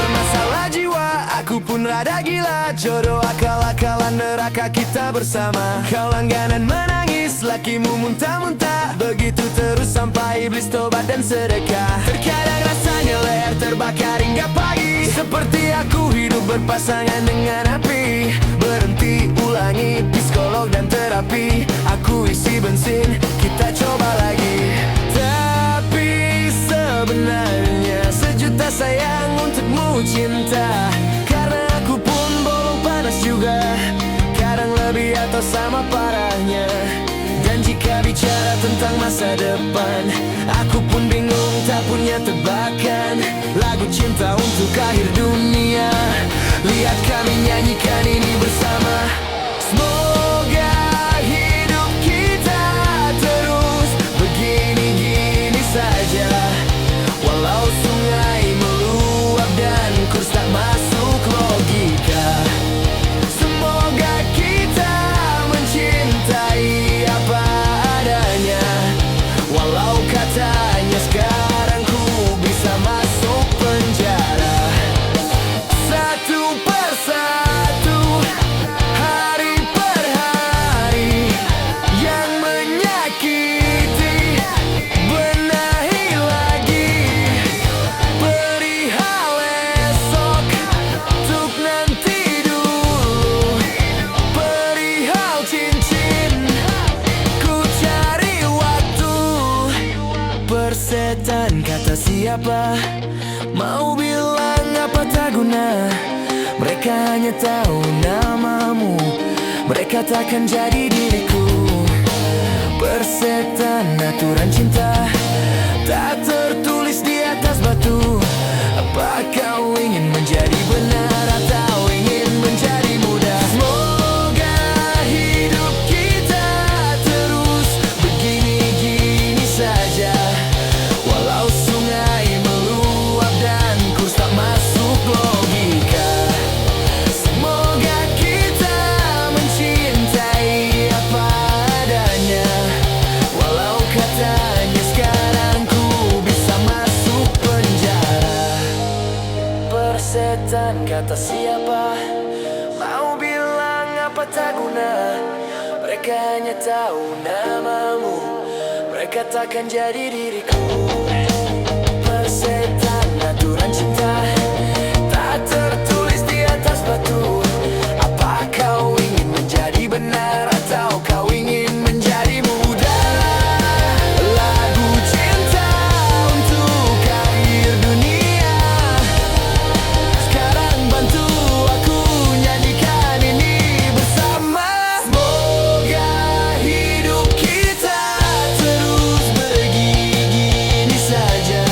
Bermasalah jiwa, aku pun rada gila. Jodoh akal-akalan neraka kita bersama. Kau langganan menangis, lakimu muntah-muntah. Begitu terus sampai iblis tobat dan sedekah. Terkadang rasanya leher terbakar hingga pagi. Seperti aku hidup berpasangan dengan api. Berhenti, ulangi, psikolog dan terapi. Aku isi bensin, kita coba lagi. Tapi sebenarnya sejuta sayang untukmu cinta. Karena aku pun bolong panas juga. Kadang lebih atau sama parahnya. Dan jika bicara tentang masa depan, aku pun bingung tak punya tebakan. Lagu cinta untuk akhir dunia. Lihat kami nyanyikan ini bersama. Semoga hidup kita terus begini-gini saja. Walau sungai meluap dan kurs tak masuk logika. Semoga kita mencintai apa adanya. Walau katanya sekarang ku bisa masuk penjara. Satu persatu, hari per hari yang menyakiti. Benahi lagi perihal esok, untuk nanti dulu. Perihal cincin, ku cari waktu. Persetan kata siapa, mau bilang apa tak guna. Mereka hanya tahu namamu, mereka takkan jadi diriku. Persetan aturan cinta, tak tertulis di atas batu. Apa kau ingin menjadi benar atau ingin menjadi mudah? Semoga hidup kita terus begini-gini saja. Walau sungai meluap dan kurs tak masuk logika. Semoga kita mencintai apa adanya. Walau katanya sekarang ku bisa masuk penjara. Persetan kata siapa, mau bilang apa tak guna. Mereka hanya tahu namamu, mereka takkan jadi diriku. Persetan aturan cinta, tak tertulis di atas batu. Apa kau ingin menjadi benar atau kau ingin menjadi muda? Lagu cinta untuk akhir dunia. Sekarang bantu aku nyanyikan ini bersama. Semoga hidup kita terus begini saja.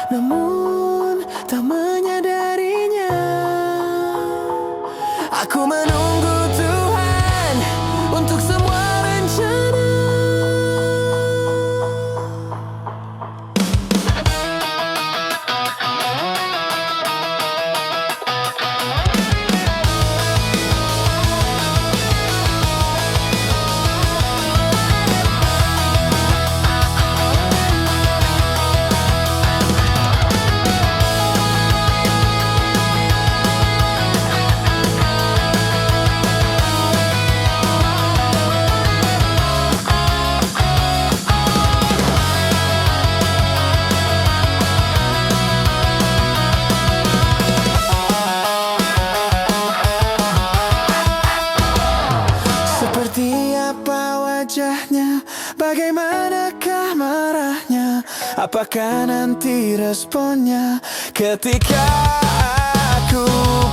namun tak menyadarinya. Aku menunggu Tuhan untuk semua rencana. Seperti apa wajahnya, bagaimanakah marahnya, apakah nanti responnya ketika aku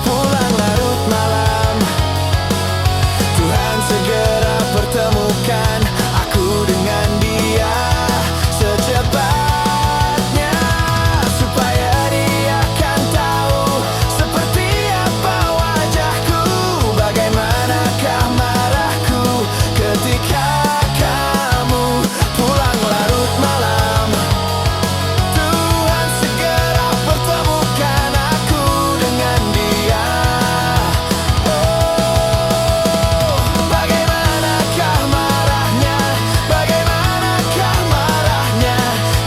pulang larut malam. Tuhan segera pertemukan aku dengan dia secepatnya, supaya dia kan tahu seperti apa wajahku, bagaimanakah marahku ketika kamu pulang larut malam. Tuhan segera pertemukan aku dengan dia. Bagaimanakah marahnya, bagaimanakah marahnya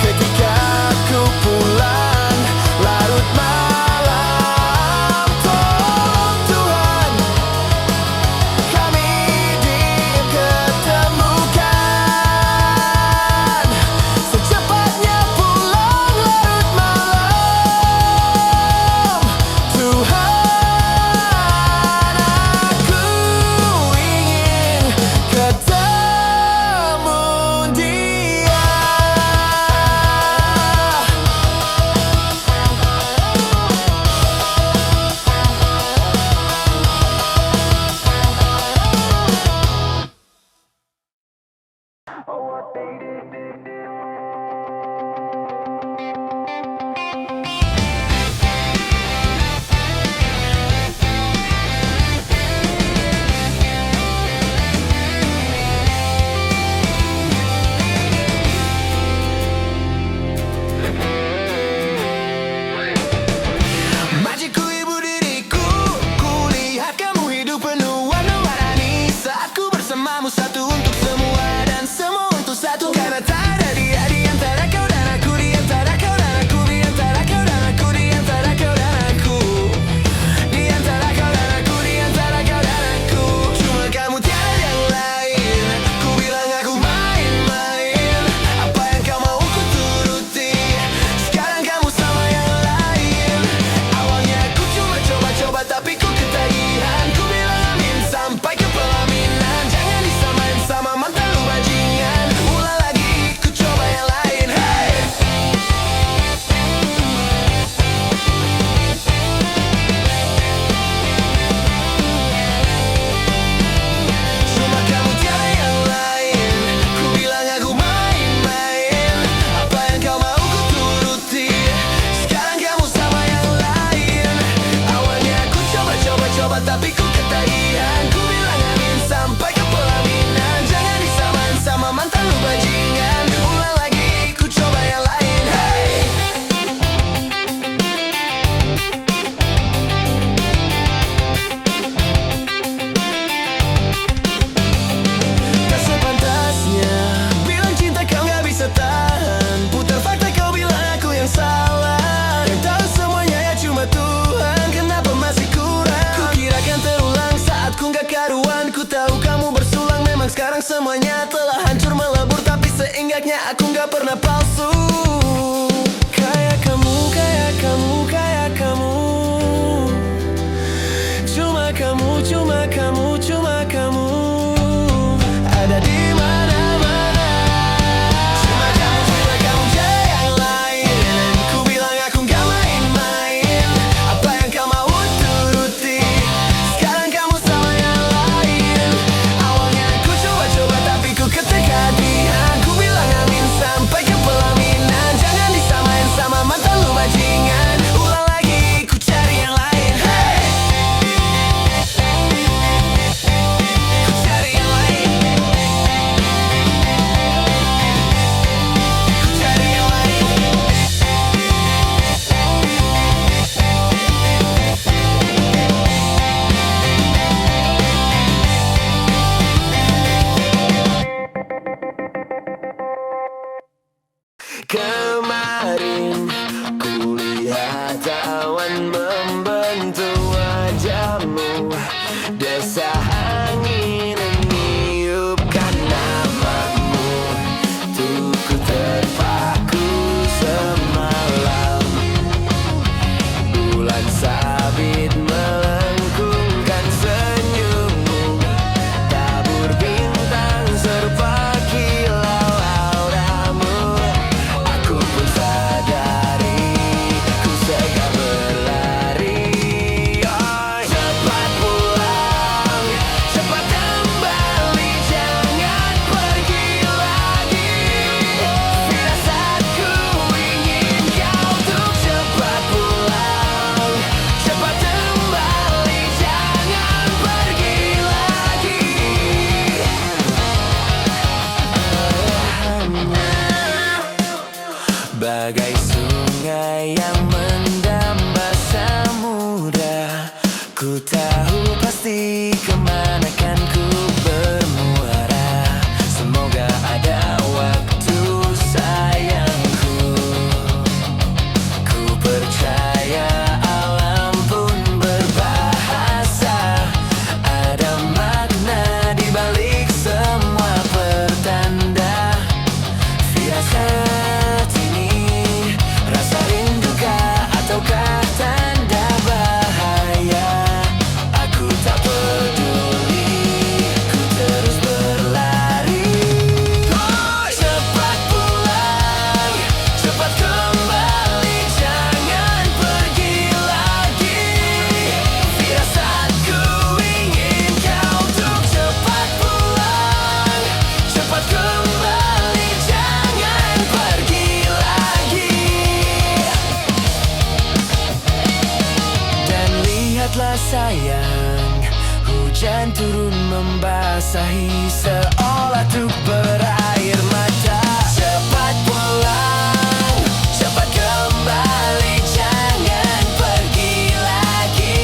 ketika aku pulang larut malam. Tolong Tuhan, kami diketemukan secepatnya pulang larut malam. Tuhan, aku ingin ketemu dia. Majiku ibu diriku, kulihat kamu hidup penuh warna-warni. Saat ku bersamamu, satu untuk semua dan semua untuk satu. Karena tak ada dia di antara kau dan aku, di antara kau dan aku, di antara kau dan aku, di antara kau dan aku, di antara kau dan aku, di antara kau dan aku. Cuma kamu tiada yang lain. Ku bilang aku main-main, apa yang kau mau ku turuti. Sekarang kamu sama yang lain. Awalnya aku cuma coba-coba tapi ku ketagihan. Ku bilang amin sampai ke pelaminan. Jangan disamain sama mantan lu bajingan. Ulang lagi, ku coba yang lain. Hey! Cuma kamu tiada yang lain. Ku bilang aku main-main, apa yang kau mau ku turuti. Sekarang kamu sama yang lain. Awalnya aku coba-coba tapi ku ketagihan. Ku bilang amin sampai ke pelaminan. Jangan disamain sama mantan lu bajingan. Ulang lagi, ku coba yang lain. Hey! Tak sepantasnya bilang cinta kau gak bisa tahan. Putar fakta kau bilang aku yang salah. Yang tahu semuanya ya cuma Tuhan. Kenapa masih kurang? Ku kira kan terulang saat ku gak karuan. Ku tahu kamu bersulang, memang sekarang semuanya telah hancur melebur. Tapi seenggaknya aku gak pernah palsu. Kayak kamu, kayak kamu, kayak kamu. Cuma kamu, cuma kamu, cuma kamu ada di mana-mana. Cuma kamu jadi yang lain. Ku bilang aku gak main-main, apa yang kau mau turuti. Sekarang kamu sama yang lain. Awalnya aku coba-coba tapi ku ketagihan. Ku bilang amin sampai ke pelaminan. Jangan Kemarin kulihat awan membentuk wajahmu, desa angin meniupkan namamu. Tuh ku terpaku semalam, bulan sabit melengkungkan senyummu, tabur bintang serba kilau auramu. Aku pun sadari ku segera berlari. Oh, cepat pulang, cepat kembali, jangan pergi lagi. Firasatku ingin kau untuk cepat pulang, cepat kembali, jangan pergi lagi. Bagai sungai yang mendamba samudra, ku tahu pasti kemana kan ku bermuara. Semoga ada waktu sayangku. Ku percaya alam pun berbahasa, ada makna di balik semua pertanda. Firasat ini rasa rindukah ataukah tanda bahaya? Aku tak peduli, ku terus berlari. Cepat pulang, cepat kembali, jangan pergi lagi. Firasatku ingin kau untuk cepat pulang, cepat kembali, jangan pergi lagi. Dan lihatlah sayang, hujan turun membasahi seolah tuh berair mata. Cepat pulang, cepat kembali, jangan pergi lagi.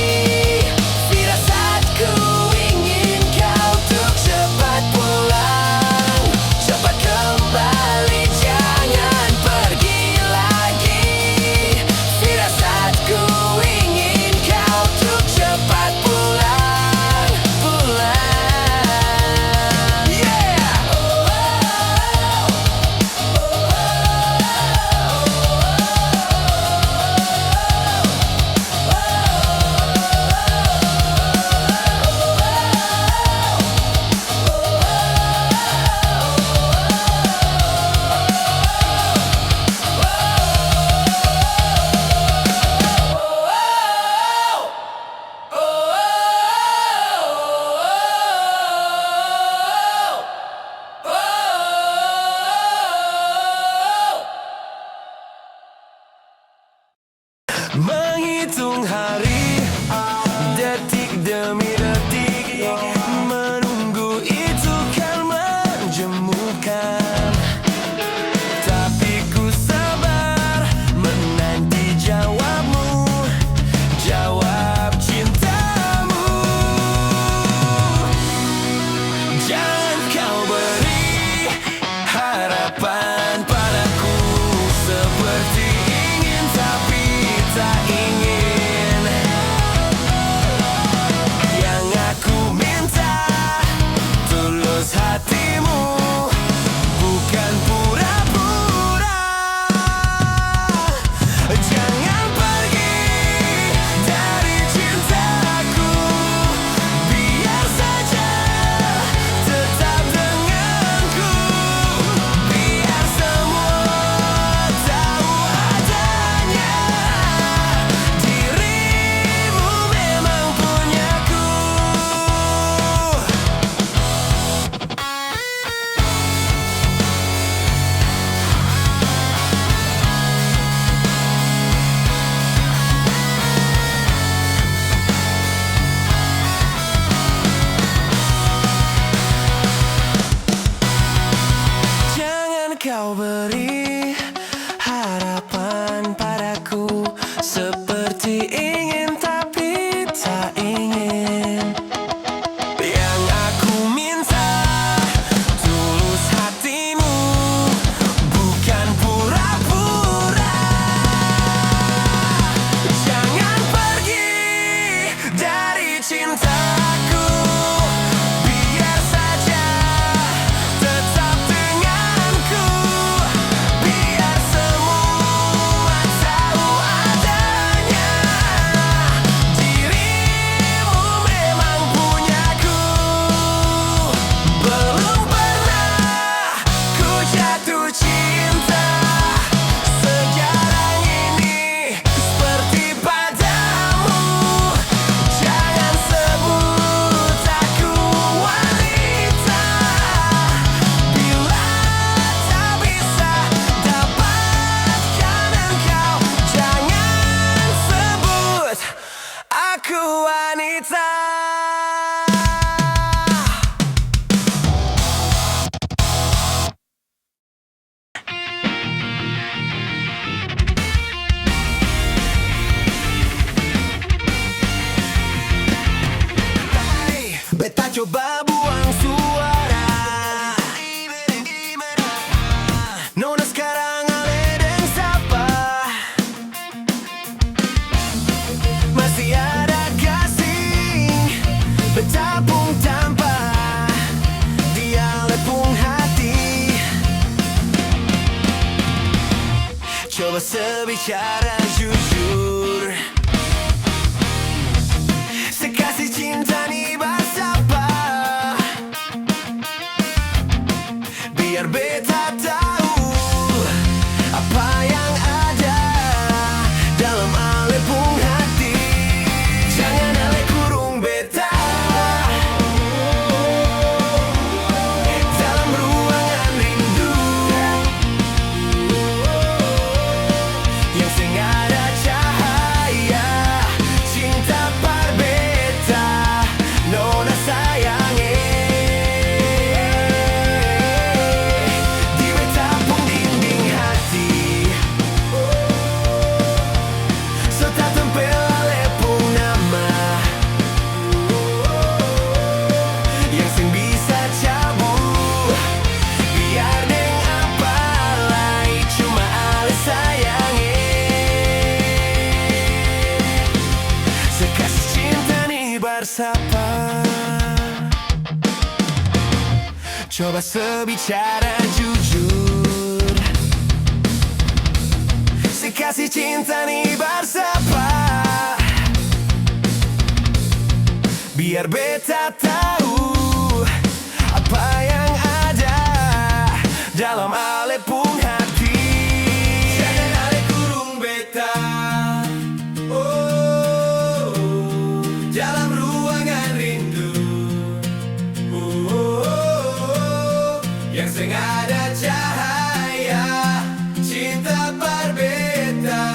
Firasatku ingin kau untuk cepat pulang, cepat kembali, jangan pergi lagi. Firasatku ingin kau untuk cepat pulang, pulang. Yeah. Menghitung hari, detik demi detik, menunggu itu kan menjemukan. Tapi ku sabar menanti jawabmu, jawab cintamu. Jangan kau beri harapan padaku, seperti ingin tapi tak ingin. Yang aku minta tulus hatimu, bukan pura-pura. Jangan pergi dari cintaku, biar saja tetap denganku. Biar semua tahu adanya, dirimu memang punyaku. Jangan kau beri harapan padaku, seperti ingin tapi tak ingin. Yang aku minta tulus hatimu, bukan pura-pura. Coba buang suara. Nona sekarang ale dan sapa. Masih ada kasih bertabung tanpa dia lepung hati. Coba sebicara jujur. Sekasih cinta nih bersapa. Biar beta tahu apa yang ada dalam alepung hati. Jangan ale kurung beta dalam ruangan rindu yang sing ada cahaya cinta par beta nona sayange. Di beta pun dinding hati so tak tempel alepung nama yang sing bisa cabut. Biar deng apa lai cuma ale sayange. Sekasih cinta nih bersapa. Coba sebicara jujur. Sekasih cinta nih bersapa. Biar beta tahu apa yang ada dalam alepung hati. Jangan ale kurung beta dalam ruangan rindu yang sing ada cahaya cinta par beta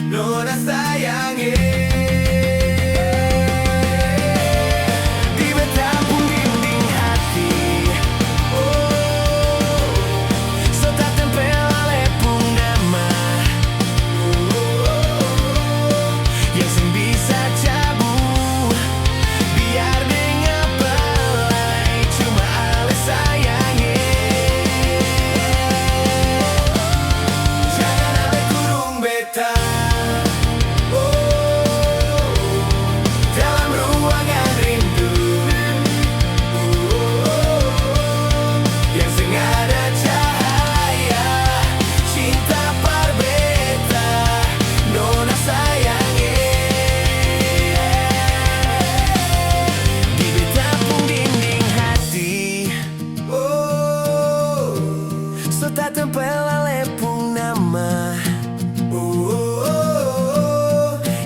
nona sayange. Di beta pun dinding hati so tak tempel alepung nama yang sing bisa cabut. Biar deng apa lai cuma ale sayange. Jangan ale kurung beta dalam ruangan rindu yang sing ada cahaya cinta par beta nona sayange. Di beta pun dinding hati so tak tempel alepung nama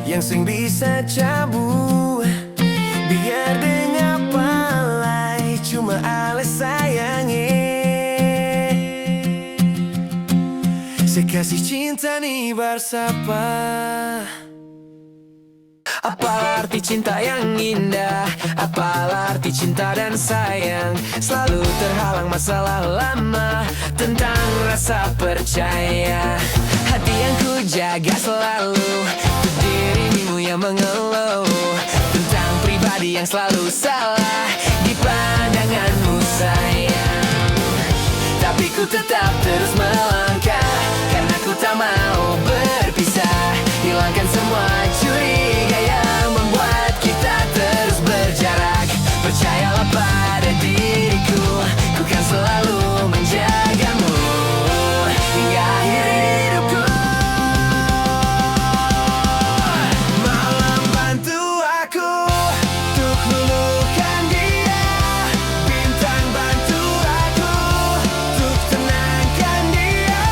yang sing bisa cabut. Biar deng apa lai cuma ale sayange. Sekasih cinta nih bersapa. Apalah arti cinta yang indah, apalah arti cinta dan sayang. Selalu terhalang masalah lama tentang rasa percaya. Hati yang ku jaga selalu untuk dirimu yang mengeluh tentang pribadi yang selalu salah di pandanganmu sayang. Tapi ku tetap terus melangkah karena ku tak mau berpisah. Hilangkan semua curiga yang membuat kita terus berjarak. Percayalah pada diriku, ku kan selalu menjagamu hingga akhir hidupku. Malam bantu aku untuk luluhkan dia. Bintang bantu aku untuk tenangkan dia.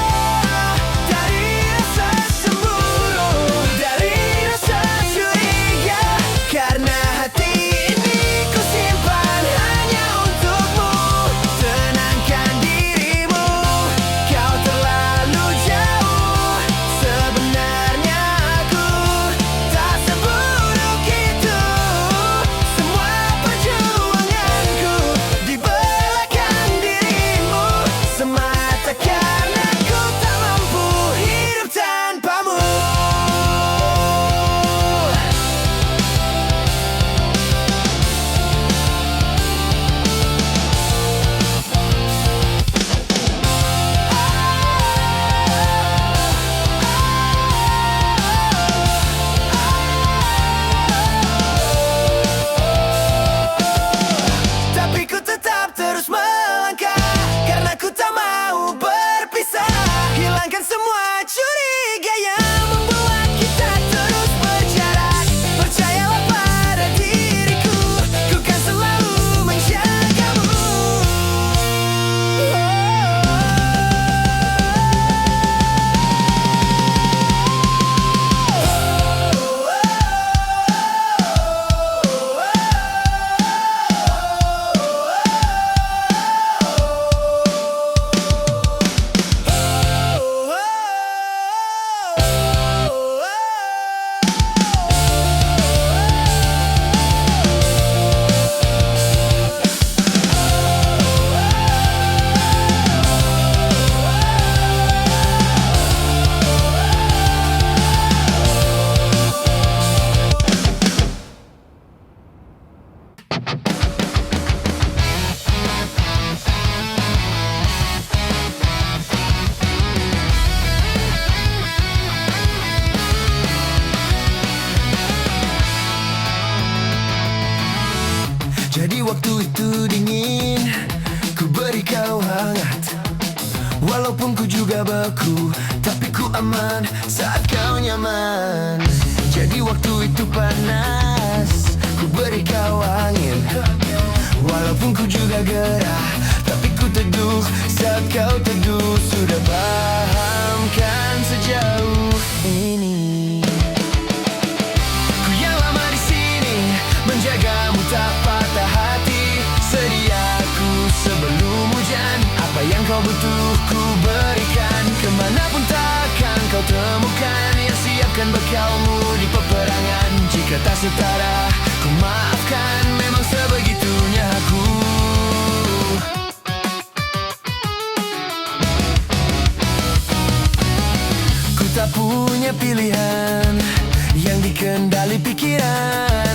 begitu dingin, ku beri kau hangat. Walaupun ku juga beku, tapi ku aman saat kau nyaman. Jadi waktu itu panas, ku beri kau angin. Walaupun ku juga gerah, tapi ku teduh saat kau teduh. Sudah paham kan sejauh ini? Ku yang lama di sini, menjagamu tak patah hati. Sediaku sebelum hujan, apa yang kau butuh ku berikan. Kemanapun takkan kau temukan, yang siapkan bekalmu di peperangan. Jika tak setara, ku maafkan, memang sebegitunya aku. Ku tak punya pilihan yang dikendali pikiran.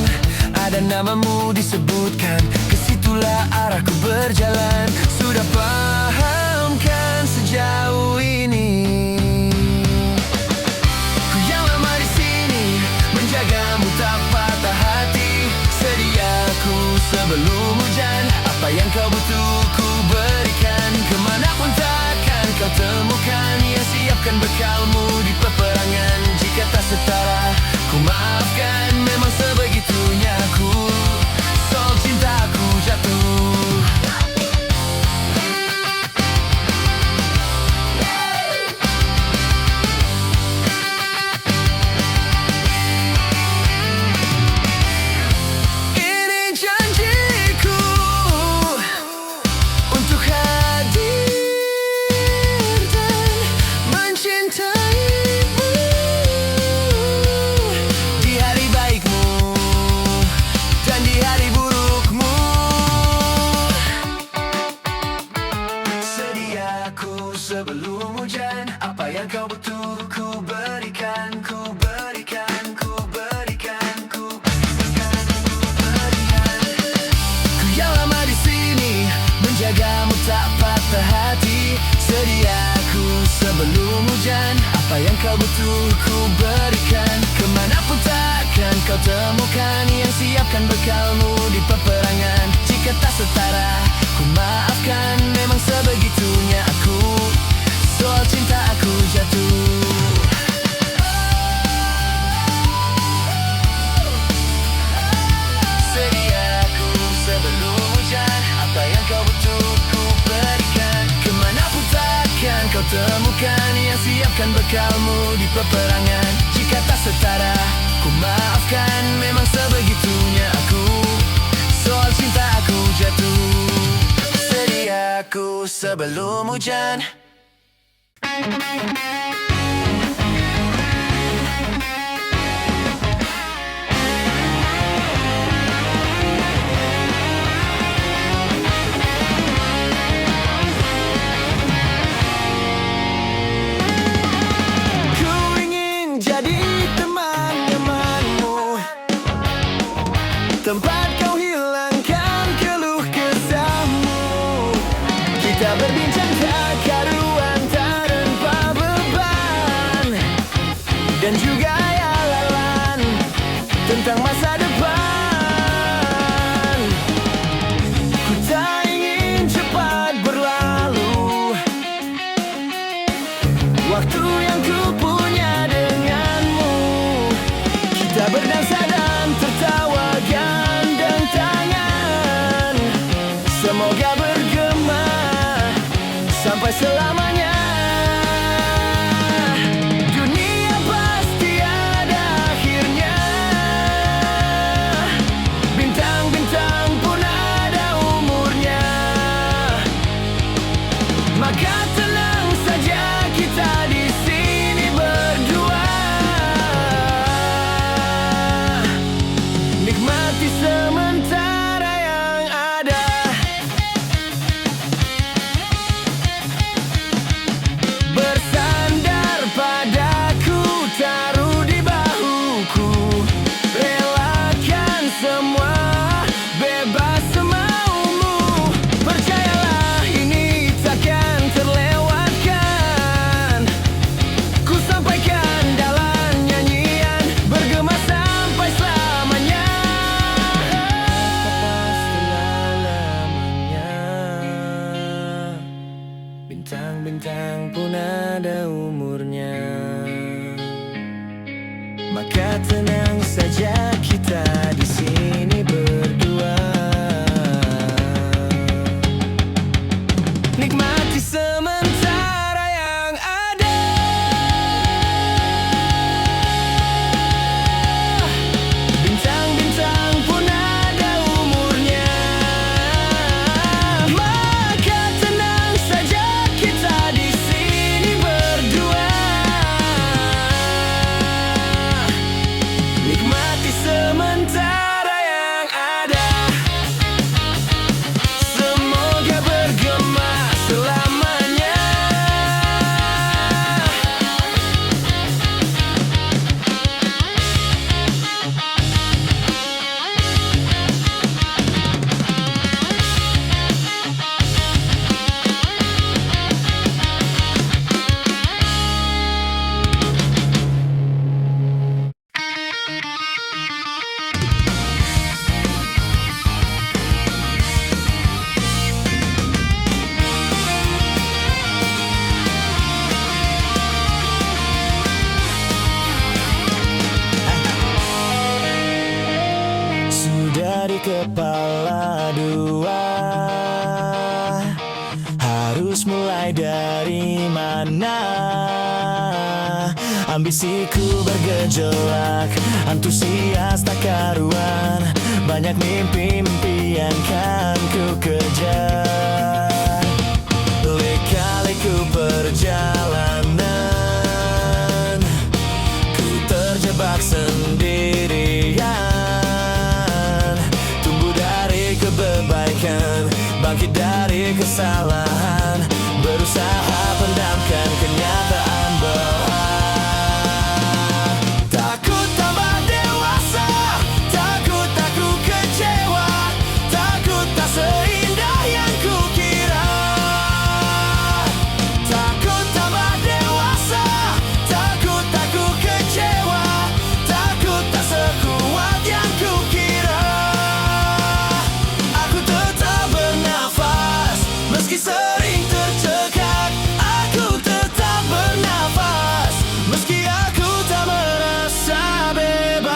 Ada namamu disebutkan, kesitulah arahku berjalan. Sudah paham kan sejauh ini? Ku yang lama di sini, menjagamu tak patah hati. Sediaku sebelum hujan, apa yang kau butuh ku berikan. Kemanapun takkan kau temukan, yang siapkan bekalmu di peperangan. Jika tak setara, ku maafkan, memang sebegitunya aku. Soal cintaku jatuh. Ini janjiku untuk hadir dan mencintaimu di hari baikmu dan di hari burukmu. Sediaku sebelum hujan, apa yang kau butuh ku berikan, ku berikan, ku berikan, ku berikan, ku berikan. Ku yang lama di sini, menjagamu tak patah hati. Sediaku sebelum hujan, apa yang kau butuh ku berikan. Kemanapun takkan kau temukan, yang siapkan bekalmu di peperangan. Jika tak setara, ku maafkan, memang sebegitunya aku. Soal cinta aku jatuh. Sediaku sebelum hujan, apa yang kau butuh ku berikan. Kemanapun takkan kau temukan, yang siapkan bekalmu di peperangan. Jika tak setara, ku maafkan, memang sebegitunya aku. Soal cinta aku jatuh. Sediaku sebelum hujan. Ku ingin jadi teman nyamanmu, tempat kau hilangkan keluh kesahmu. Kita berbincang tak karuan tanpa beban, dan juga ayalan tentang masa depan. Ku tak ingin cepat berlalu waktu yang ku punya denganmu. Kita berdansa dan tertawa gandeng tangan. Semoga bergema sampai selamanya. Dunia pasti ada akhirnya, bintang-bintang pun ada umurnya. Maka tenang saja, kita di sini Maka tenang saja, kita di sini berdua. Nikmati sementara yang ada. Bintang-bintang pun ada umurnya. Maka tenang saja, kita di sini berdua. Nikmati sementara yang ada. Semoga bergema selamanya. Sudah di kepala dua, harus mulai dari mana? Ambisiku bergejolak, antusias tak karuan. Banyak mimpi-mimpi yang kan ku kejar. Lika-liku perjalanan, ku terjebak sendirian. Tumbuh dari kebaikan, bangkit dari kesalahan, berusaha pendamkan kenyataan bahwa takut tambah dewasa, takut aku kecewa, takut tak seindah yang kukira. Takut tambah dewasa, takut aku kecewa, takut tak sekuat yang kukira. Aku tetap bernafas, meski sering tercekat. Aku tetap bernafas, meski aku tak merasa bebas.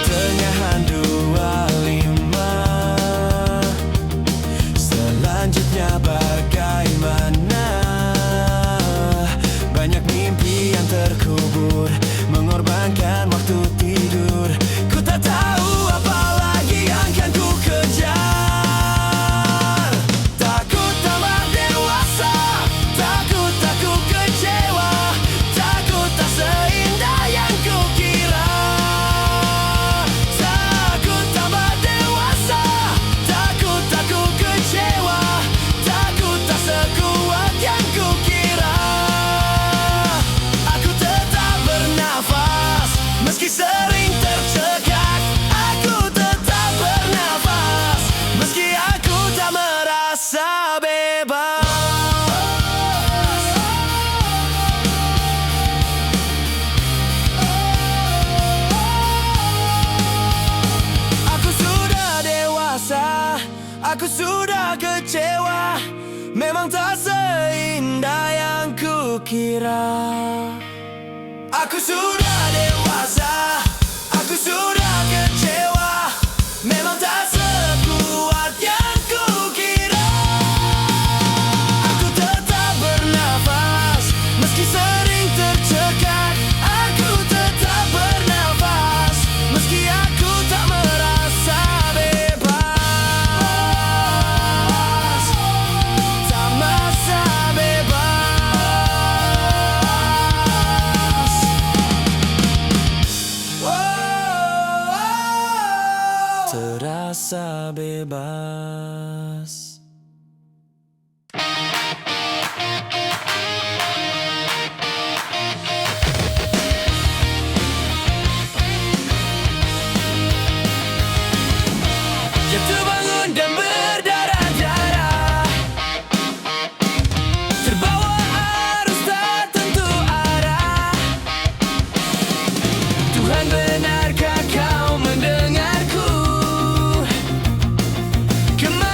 Pertengahan 25, selanjutnya bagaimana? Banyak mimpi yang terkubur, mengorbankan waktu tidur. Ku tak tahu apa lagi yang akan ku kejar. Takut tambah dewasa, takut aku kecewa, takut tak seindah yang kukira. Takut tambah dewasa, takut aku kecewa, takut tak sekuat yang kukira. Aku tetap bernafas, meski sering tercekat. Aku tetap bernafas, meski aku tak merasa bebas. Aku sudah dewasa, aku sudah kecewa. Memang tak seindah yang kukira. Aku sudah dewasa, aku sudah kecewa. Memang tak sekuat yang kukira. Aku tetap bernafas, meski sering tercekat. Aku tetap bernafas, meski aku tak merasa bebas. Tak merasa bebas. Terasa bebas. Jatuh bangun dan berdarah-darah, terbawa arus tak tentu arah. Tuhan, benarkah kau mendengarku? Kemana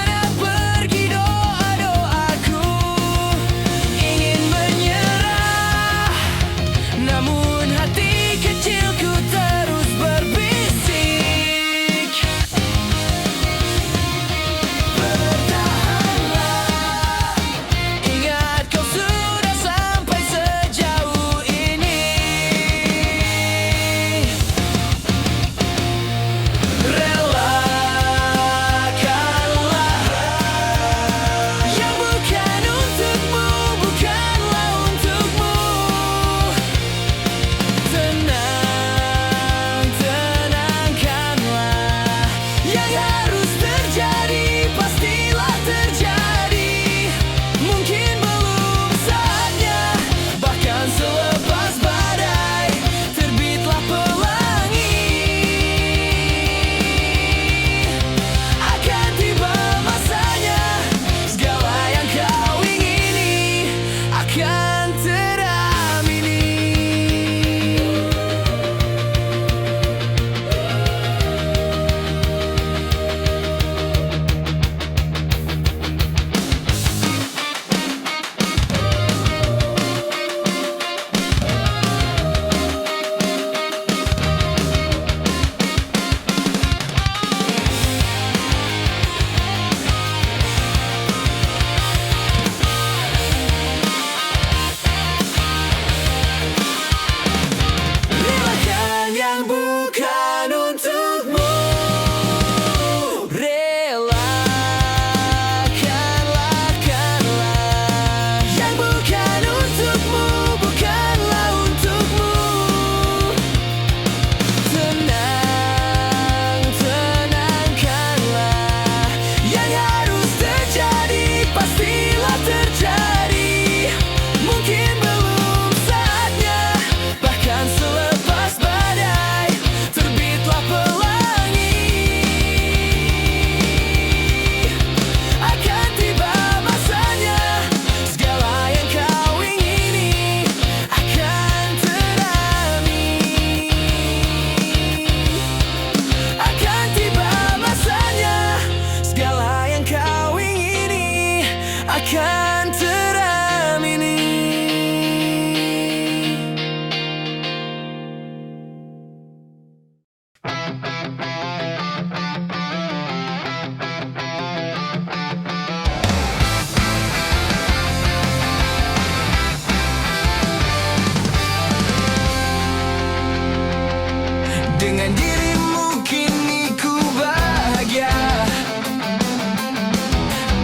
akan teram ini. Dengan dirimu kini ku bahagia.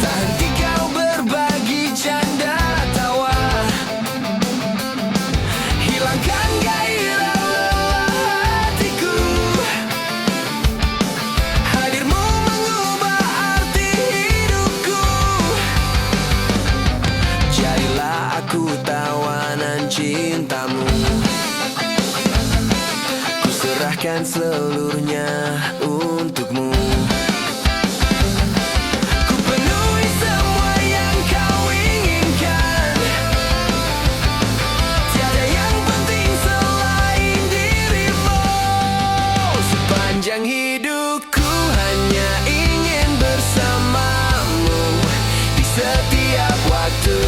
Tak henti kau berbagi canda tawa, hilangkan gairah lelah hatiku. Hadirmu mengubah arti hidupku. Jadilah aku tawanan cintamu. Serahkan seluruhnya untukmu. Ku penuhi semua yang kau inginkan. Tiada yang penting selain dirimu. Sepanjang hidupku hanya ingin bersamamu. Di setiap waktu,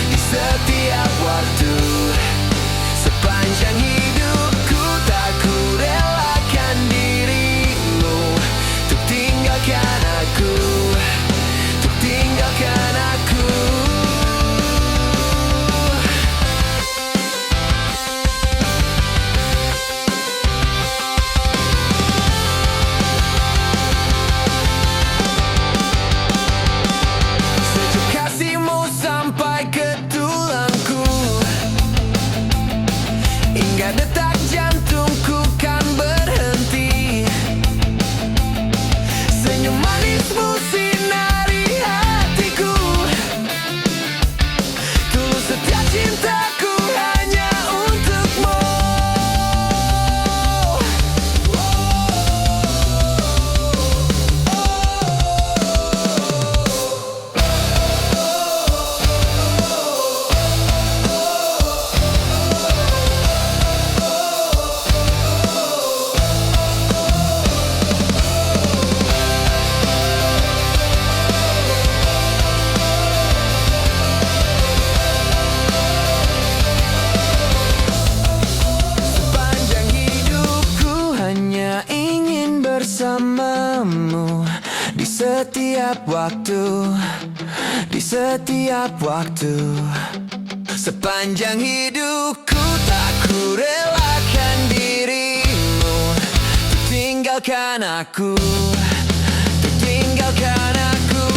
di setiap waktu. Sepanjang hidupku tak ku relakan dirimu untuk tinggalkan aku, untuk tinggalkan aku. Sejuk kasihmu sampai ke tulangku, hingga detak jantungku kan berhenti. Senyum manismu sinari hatiku. Tulus setiap cintaku hanya untukmu. Sepanjang hidupku hanya ingin bersamamu. Di setiap waktu, di setiap waktu. Sepanjang hidupku tak ku relakan dirimu untuk tinggalkan aku, untuk tinggalkan aku.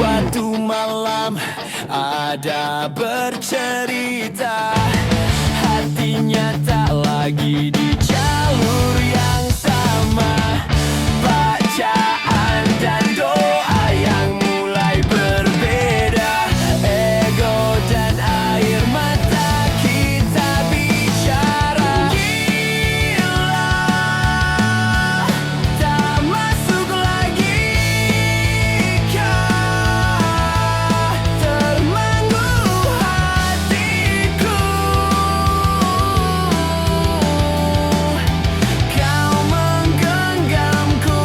Suatu malam ada bercerita, hatinya tak lagi di jalur yang sama. Bacaan dan doa yang mulai berbeda. Ego dan air mata kita bicara. Gila, tak masuk lagi kah termangu hatiku. Kau menggenggamku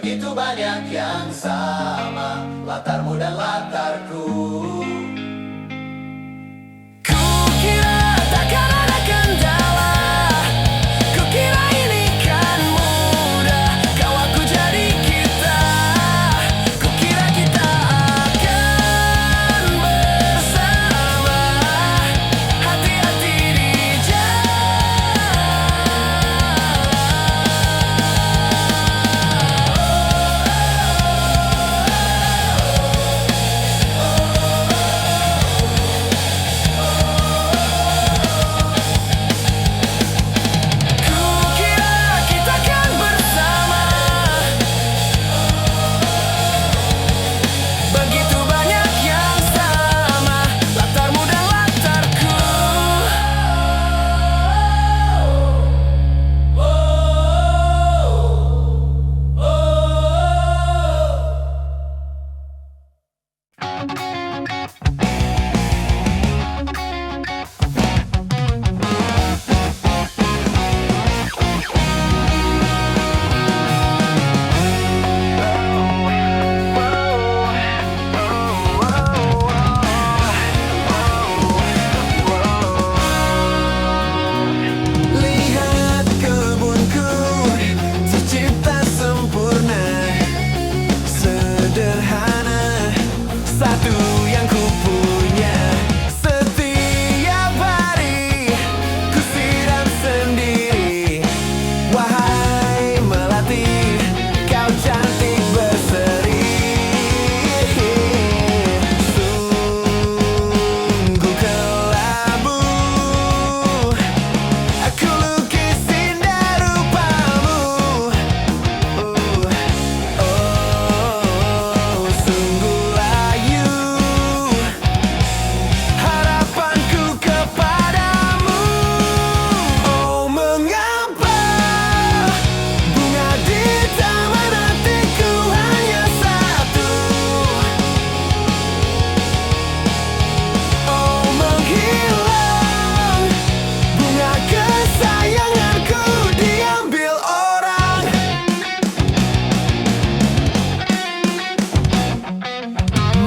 begitu banyak yang sama, latarmu dan latarku. Kukira takkan ada kendala, kukira ini kan mudah, kau aku jadi kita. Kukira kita akan bersama, hati-hati di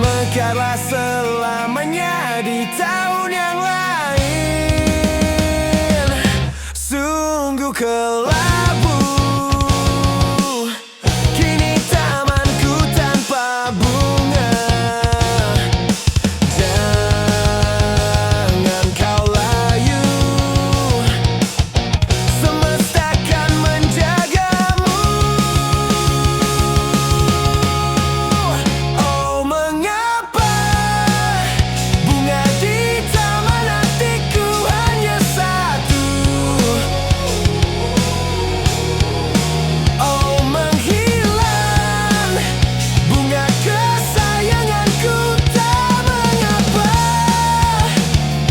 mekarlah selamanya di tahun yang lain. Sungguh kelabu kini tamanku tanpa bunga. Jangan kau layu, semesta kan menjagamu. Oh mengapa bunga di taman hatiku hanya satu. Oh menghilang bunga kesayanganku, tak mengapa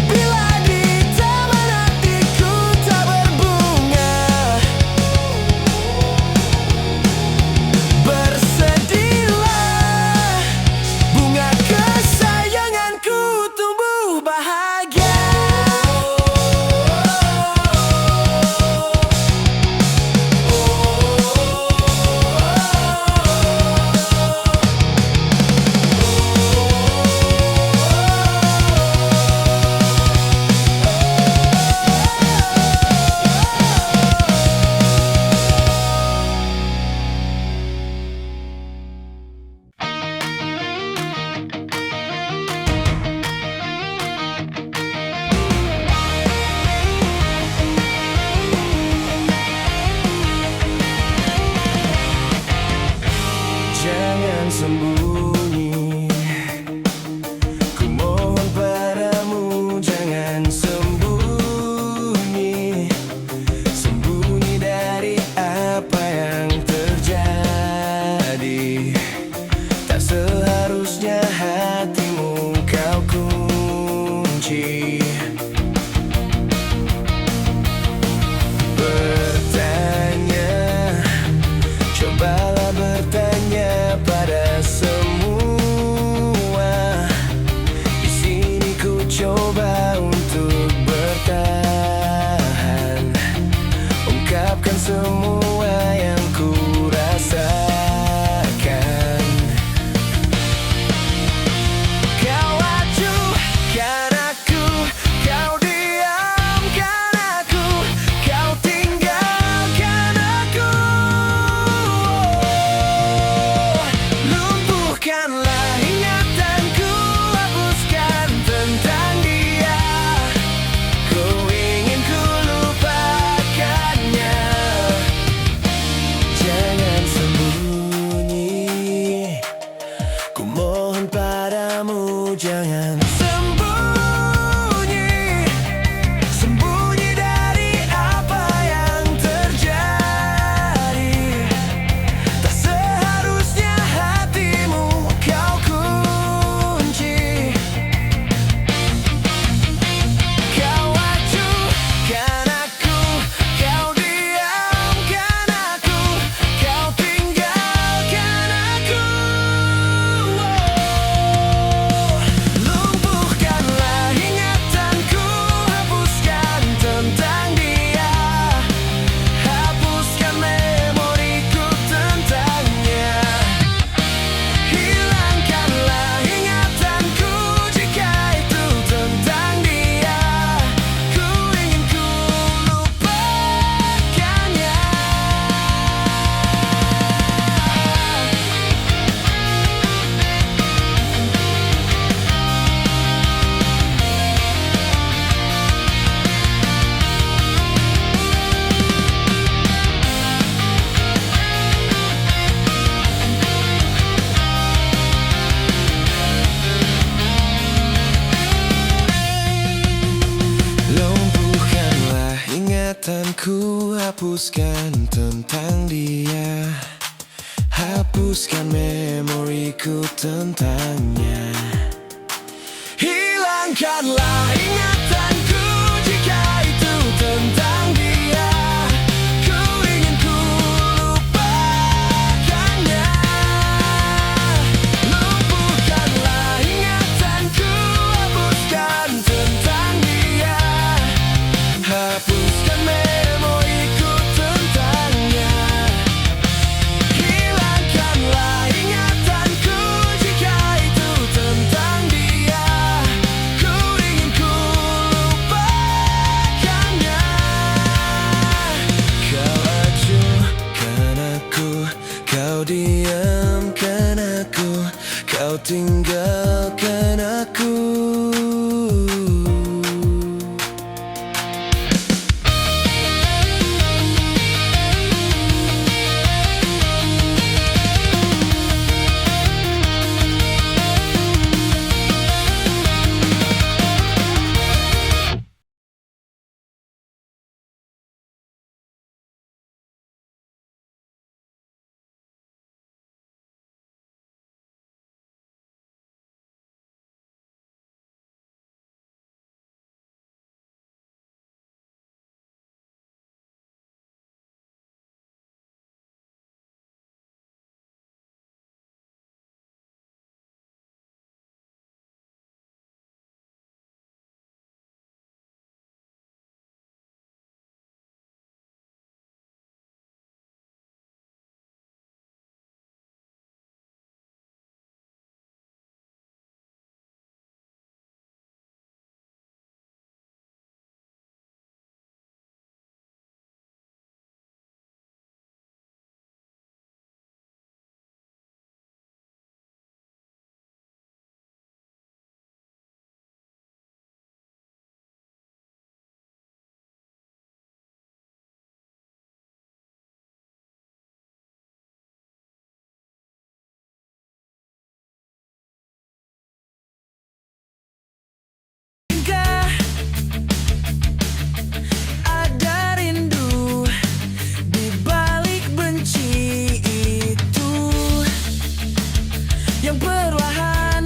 bila di taman hatiku tak berbunga. Bersedihlah bunga kesayanganku tumbuh bahagia. Jangan sembunyi, ku mohon padamu, jangan sembunyi. Sembunyi dari apa yang terjadi. Tak seharusnya hatimu kau kunci. Bertanya, cobalah bertanya pada semua hapuskan tentang dia, hapuskan memoriku tentangnya. Hilangkanlah ingatanku jika itu tentang dia. Ku ingin ku lupakannya. Lumpuhkanlah ingatanku, hapuskan tentang dia, hapuskan memoriku tentangnya. Hilangkanlah ingatanku jika itu tentang dia. Ku ingin ku lupakannya. Kau acuhkan aku, kau diamkan aku, kau tinggalkan aku. Ada rindu di balik benci itu yang perlahan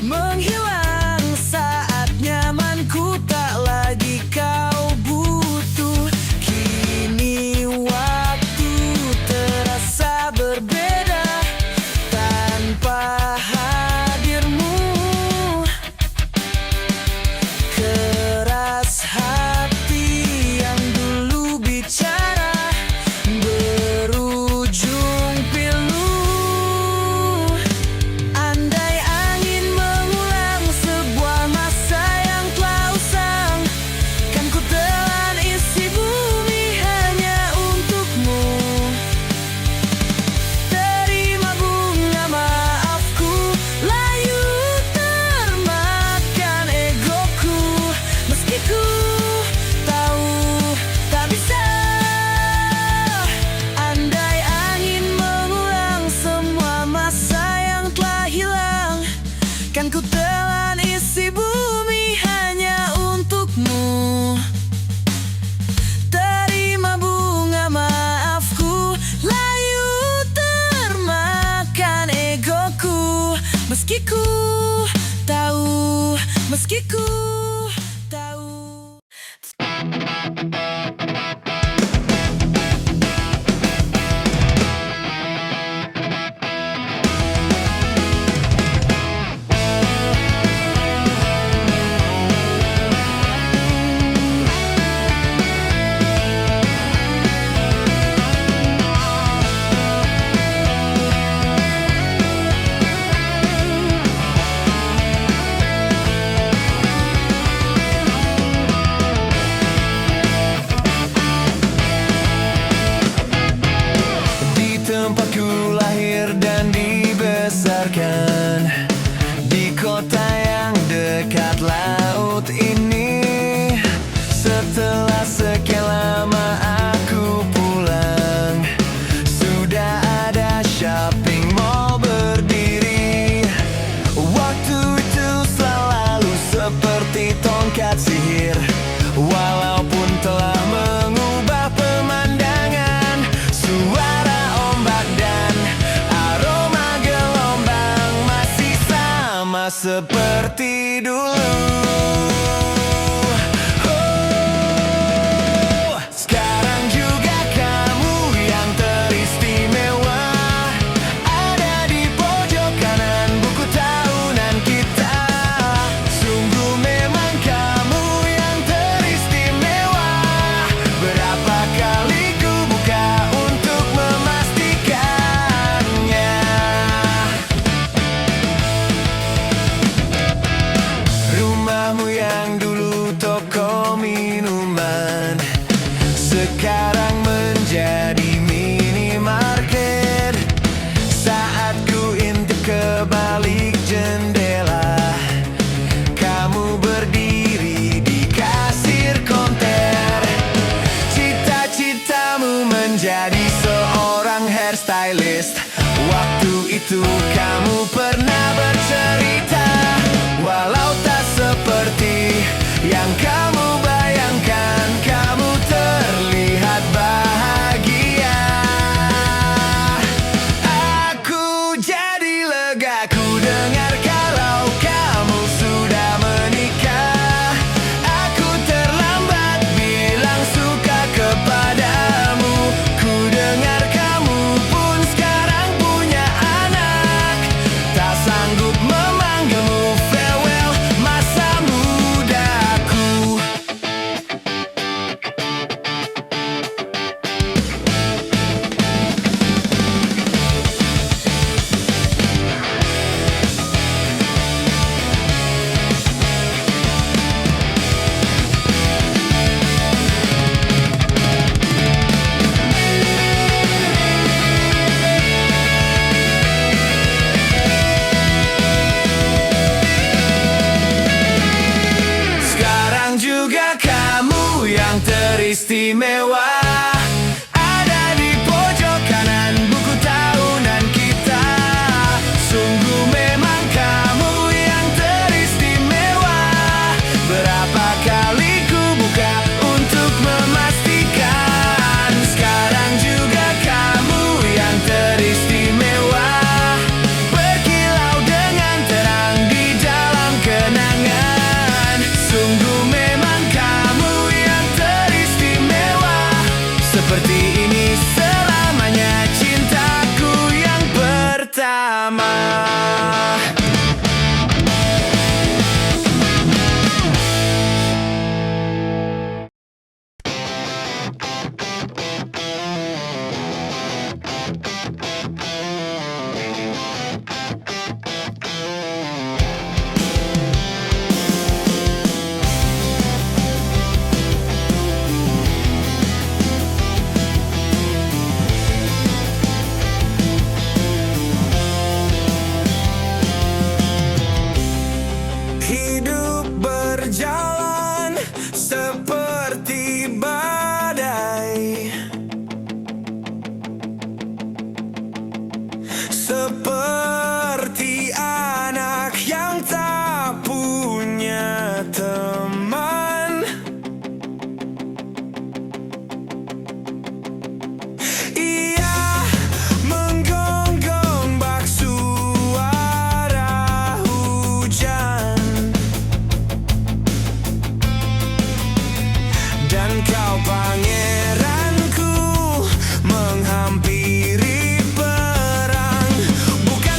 menghilang saat nyamanku tak lagi kau butuh. Kini waktu terasa berbeda tanpa hadirmu. Keras hati yang dulu bicara berujung pilu. Andai angin mengulang sebuah masa yang telah usang, kan ku telan isi bumi hanya untukmu. Terima bunga maafku, layu termakan egoku, meski ku tahu tak bisa. Andai angin mengulang semua masa yang telah hilang, kan ku telan isi bumi hanya untukmu. Terima bunga maafku, layu termakan egoku, meski ku tahu, meski ku tahu. seperti dulu. Sekarang juga kamu yang teristimewa, ada di pojok kanan buku tahunan kita. Sungguh memang kamu yang teristimewa. Berapa kali ku buka untuk memastikannya. Rumahmu yang dulu toko minuman, sekarang menjadi minimarket. Saat ku intip ke balik jendela, kamu berdiri di kasir konter. Cita-citamu menjadi seorang hairstylist. Waktu itu kamu pernah bercerita, walau tak seperti yang kamu bayangkan, kamu terlihat bahagia. Aku jadi lega ku dengar kalau kamu sudah menikah. Aku terlambat bilang suka kepadamu. Ku dengar kamu pun sekarang punya anak. Tak sanggup memanggilmu farewell masa mudaku. Sekarang juga kamu yang teristimewa, ada di pojok kanan buku tahunan kita. Sungguh memang kamu yang teristimewa. Berapa kali ku buka untuk memastikan. Sekarang juga kamu yang teristimewa, berkilau dengan terang di dalam kenangan. Sungguh memang kamu yang teristimewa. Seperti ini selamanya cintaku yang pertama. Hidup berjalan seperti badai, seperti anak yang tak punya teman. Ia menggonggong bak suara hujan, dan kau pangeranku menghampiri perang. Bukan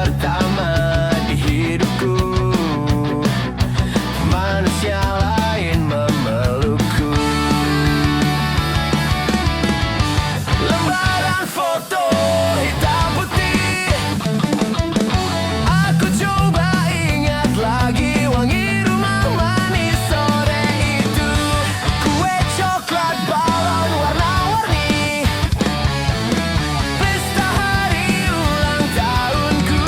pertama di hidupku. Manusia lain memelukku. Lembaran foto hitam putih, aku coba ingat lagi wangi rumah manis sore itu. Kue coklat balon warna-warni, pesta hari ulang tahunku.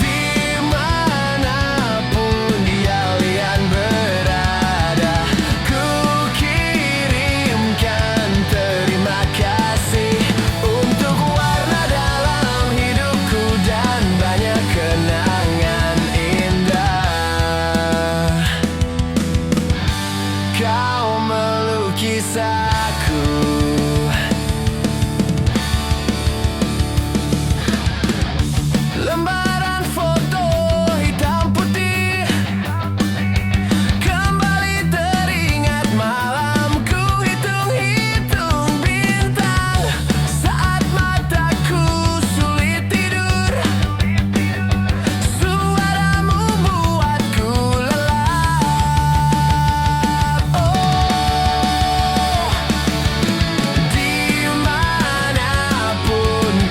Dimanapun kalian berada, ku kirimkan terima kasih untuk warna dalam hidupku dan banyak kenangan indah. Kau melukis aku. Lembaran foto hitam putih, kembali teringat malamku hitung-hitung bintang saat mataku sulit tidur. Suaramu buatku lelap. Oh, dimanapun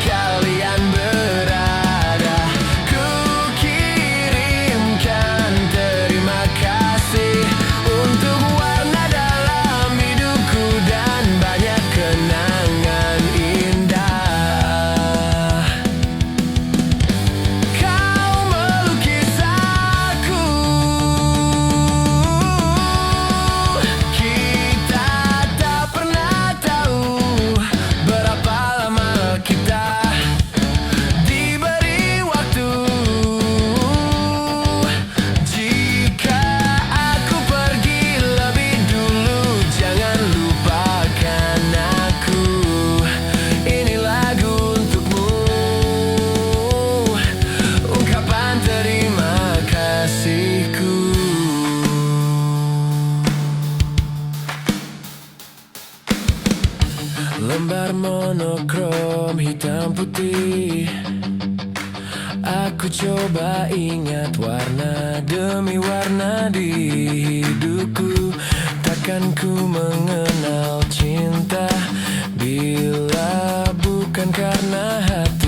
kalian berada, ku kirimkan terima kasih untuk warna dalam hidupku dan banyak kenangan indah. Kau melukis aku. Kita tak pernah tahu berapa lama kita diberi waktu. Jika aku pergi lebih dulu, jangan lupakan aku. Ini lagu untukmu, ungkapan terima kasihku. Lembar monokrom hitam putih, aku coba ingat warna demi warna di hidupku. Takkan ku mengenal cinta bila bukan karena hati